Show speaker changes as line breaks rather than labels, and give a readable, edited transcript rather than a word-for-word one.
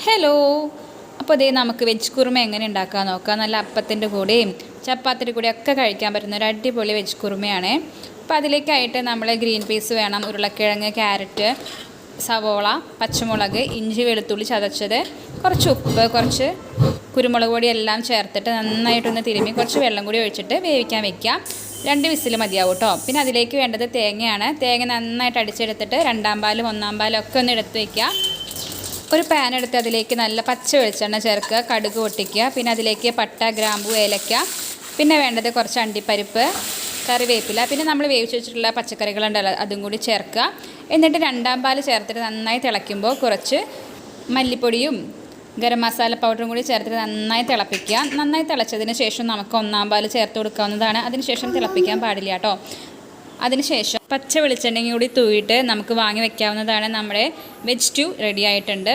Hello, അപ്പോൾ ഇതേ നമുക്ക് വെജ് കുറുമ എങ്ങനെ ഉണ്ടാക്കാൻ നോക്കാം. നല്ല അപ്പത്തിൻ്റെ കൂടെയും ചപ്പാത്തിൻ്റെ കൂടെയും ഒക്കെ കഴിക്കാൻ പറ്റുന്ന ഒരു അടിപൊളി വെജ് കുറുമയാണ്. അപ്പോൾ അതിലേക്കായിട്ട് നമ്മൾ ഗ്രീൻ പീസ് വേണം, ഉരുളക്കിഴങ്ങ്, ക്യാരറ്റ്, സവോള, പച്ചമുളക്, ഇഞ്ചി, വെളുത്തുള്ളി ചതച്ചത്, കുറച്ച് ഉപ്പ്, കുറച്ച് കുരുമുളക് പൊടി എല്ലാം ചേർത്തിട്ട് നന്നായിട്ടൊന്ന് തിരുമ്മി കുറച്ച് വെള്ളം കൂടി ഒഴിച്ചിട്ട് വേവിക്കാൻ വെക്കാം. 2 വിസിൽ മതിയാവും കേട്ടോ. പിന്നെ അതിലേക്ക് വേണ്ടത് തേങ്ങയാണ്. തേങ്ങ നന്നായിട്ട് അടിച്ചെടുത്തിട്ട് 2-ാം പാലും 1-ാം പാലും ഒക്കെ ഒന്ന് എടുത്ത് വയ്ക്കുക. ഒരു പാൻ എടുത്ത് അതിലേക്ക് നല്ല പച്ച വെളിച്ചെണ്ണ ചേർക്കുക, കടുക് പൊട്ടിക്കുക, പിന്നെ അതിലേക്ക് പട്ട, ഗ്രാമ്പു, ഏലക്ക, പിന്നെ വേണ്ടത് കുറച്ച് അണ്ടിപ്പരിപ്പ്, കറിവേപ്പില, പിന്നെ നമ്മൾ വേവിച്ച് വെച്ചിട്ടുള്ള പച്ചക്കറികളുണ്ടല്ലോ അതും കൂടി ചേർക്കുക. എന്നിട്ട് 2-ാം പാൽ ചേർത്തിട്ട് നന്നായി തിളയ്ക്കുമ്പോൾ കുറച്ച് മല്ലിപ്പൊടിയും ഗരം മസാല പൗഡറും കൂടി ചേർത്തിട്ട് നന്നായി തിളപ്പിക്കുക. നന്നായി തിളച്ചതിന് ശേഷം നമുക്ക് 1-ാം പാൽ ചേർത്ത് കൊടുക്കാവുന്നതാണ്. അതിനുശേഷം തിളപ്പിക്കാൻ പാടില്ല കേട്ടോ. അതിനുശേഷം പച്ച വെളിച്ചെണ്ണയും കൂടി തൂവിയിട്ട് നമുക്ക് വാങ്ങി വെക്കാവുന്നതാണ്. നമ്മുടെ വെജ് സ്റ്റൂ റെഡി ആയിട്ടുണ്ട്.